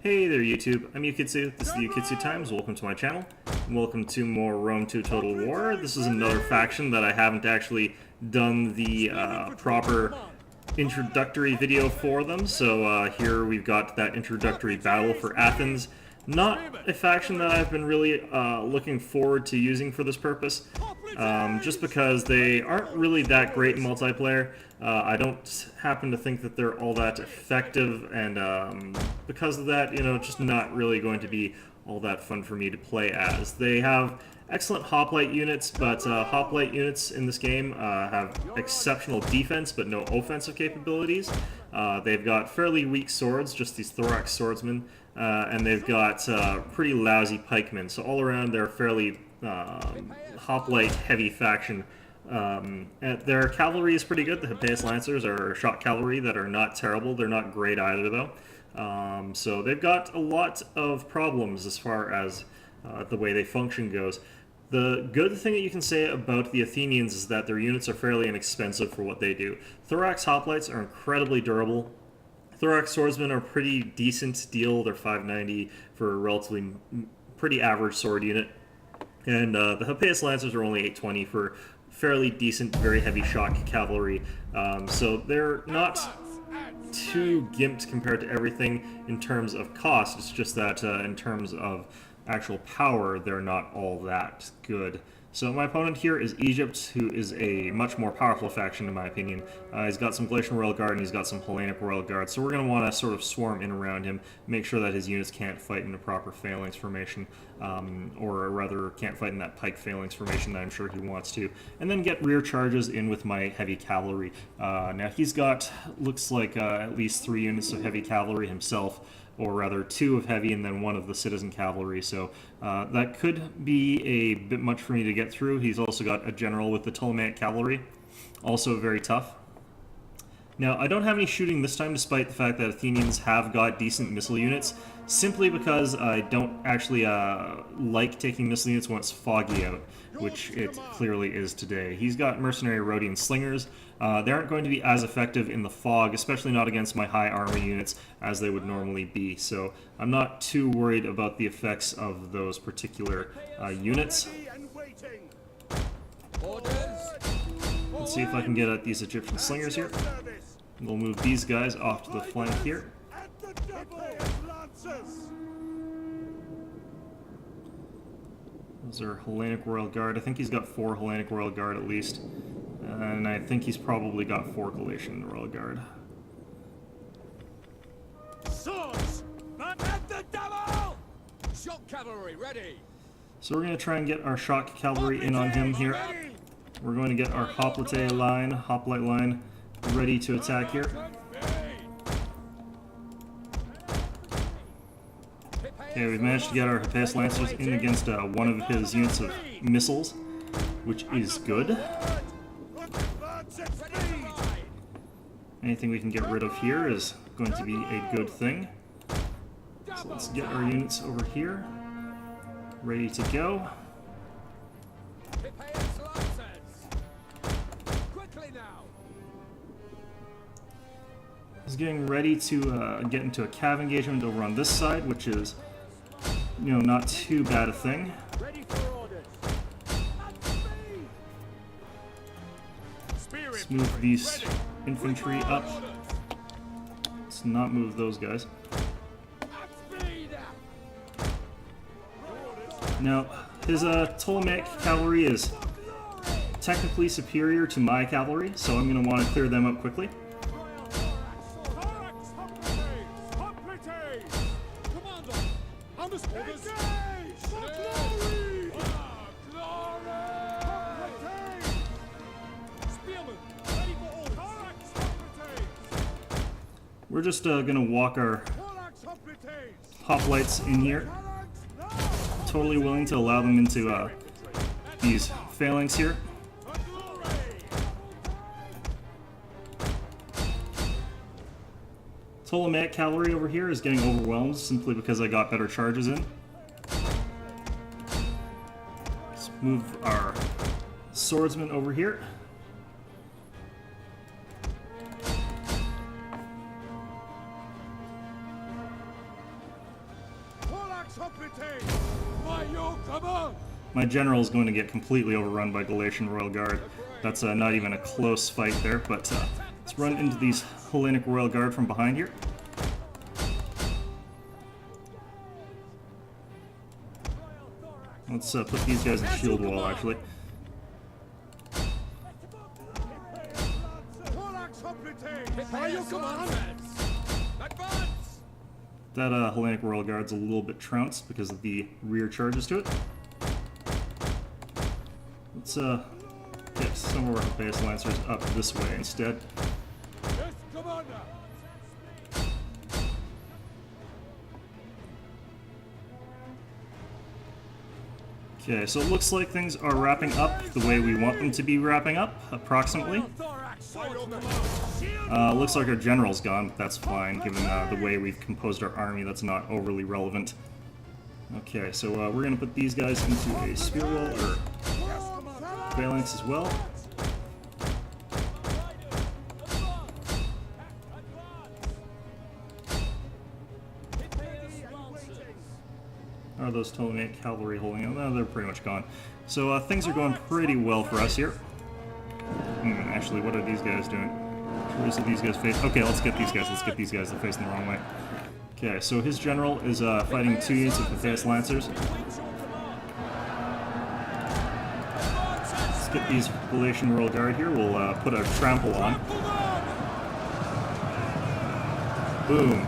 Hey there YouTube, I'm Yukitsu, this is the Yukitsu Times, welcome to my channel, and welcome to more Rome 2 Total War. This is another faction that I haven't actually done the proper introductory video for them, so here we've got that introductory battle for Athens. Not a faction that I've been really looking forward to using for this purpose, just because they aren't really that great in multiplayer. I don't happen to think that they're all that effective, and because of that, you know, just not really going to be all that fun for me to play as. They have excellent hoplite units, but hoplite units in this game have exceptional defense but no offensive capabilities. They've got fairly weak swords, just these thorax swordsmen, and they've got pretty lousy pikemen, so all around they're a fairly hoplite heavy faction. Their cavalry is pretty good. The Hippias Lancers are shot cavalry that are not terrible. They're not great either, though. So they've got a lot of problems as far as the way they function goes. The good thing that you can say about the Athenians is that their units are fairly inexpensive for what they do. Thorax hoplites are incredibly durable. Thorax swordsmen are pretty decent deal. They're 590 for a relatively pretty average sword unit. And the Hippias Lancers are only 820 for fairly decent, very heavy shock cavalry. So they're not too gimped compared to everything in terms of cost. It's just that in terms of actual power, they're not all that good. So my opponent here is Egypt, who is a much more powerful faction in my opinion. He's got some Glacian Royal Guard and he's got some Hellenic Royal Guard, so we're going to want to sort of swarm in around him, make sure that his units can't fight in a proper phalanx formation, or rather can't fight in that pike phalanx formation that I'm sure he wants to, and then get rear charges in with my heavy cavalry. Now he's got, looks like at least 3 units of heavy cavalry himself, or rather 2 of heavy and then 1 of the citizen cavalry, so that could be a bit much for me to get through. He's also got a general with the Ptolemaic cavalry, also very tough. Now, I don't have any shooting this time despite the fact that Athenians have got decent missile units, simply because I don't actually like taking missile units when it's foggy out, which it clearly is today. He's got mercenary Rhodian slingers. They aren't going to be as effective in the fog, especially not against my high armor units as they would normally be, so I'm not too worried about the effects of those particular units. Let's see if I can get at these Egyptian slingers here. We'll move these guys off to the flank here. Those are Hellenic Royal Guard. I think he's got 4 Hellenic Royal Guard at least. And I think he's probably got 4 Galatian Royal Guard. Swords! Not at the double! Shock cavalry ready! So we're going to try and get our shock cavalry in on him here. We're going to get our hoplite line ready to attack here. Okay, we've managed to get our Hippias Lancers in against one of his units of missiles, which is good. Anything we can get rid of here is going to be a good thing. So let's get our units over here, ready to go. He's getting ready to get into a cav engagement over on this side, which is, you know, not too bad a thing. Let's move these infantry up. Let's not move those guys. Now, his Ptolemaic cavalry is technically superior to my cavalry, so I'm going to want to clear them up quickly. We're just going to walk our hoplites in here. Totally willing to allow them into these phalanx here. Ptolemaic cavalry over here is getting overwhelmed simply because I got better charges in. Let's move our swordsmen over here. My general is going to get completely overrun by Galatian Royal Guard. That's not even a close fight there, but let's run into these Hellenic Royal Guard from behind here. Let's put these guys in shield wall, actually. That Hellenic Royal Guard's a little bit trounced because of the rear charges to it. Let's get some of our base lancers up this way instead. Okay, so it looks like things are wrapping up the way we want them to be wrapping up, approximately. Looks like our general's gone, but that's fine, given the way we've composed our army. That's not overly relevant. Okay, so we're going to put these guys into a spear wall, or phalanx as well. Are those Ptolemaic cavalry holding out? No, they're pretty much gone. So things are going pretty well for us here. Actually, what are these guys doing? Where is it these guys face? Okay, let's get these guys. Let's get these guys. They're facing the wrong way. Okay, so his general is fighting 2 units of Matthias Lancers. Let's get these Galatian Royal Guard here. We'll put a trample on. Boom.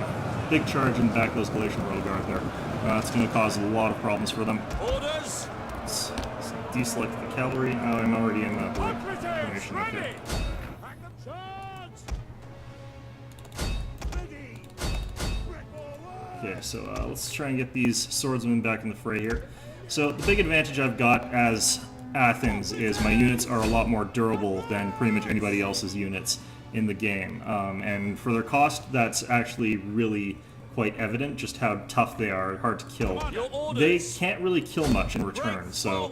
Big charge in the back of those Galatian Royal Guard there. That's going to cause a lot of problems for them. Let's deselect the cavalry. Oh, I'm already in the formation. Okay. Okay, so let's try and get these swordsmen back in the fray here. So the big advantage I've got as Athens is my units are a lot more durable than pretty much anybody else's units in the game. And for their cost, that's actually really quite evident just how tough they are, hard to kill. They can't really kill much in return, so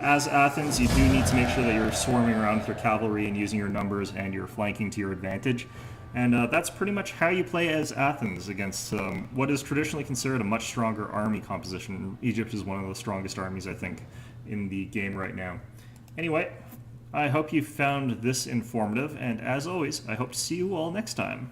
as Athens, you do need to make sure that you're swarming around with your cavalry and using your numbers and your flanking to your advantage. And that's pretty much how you play as Athens against what is traditionally considered a much stronger army composition. Egypt is one of the strongest armies, I think, in the game right now. Anyway, I hope you found this informative, and as always, I hope to see you all next time.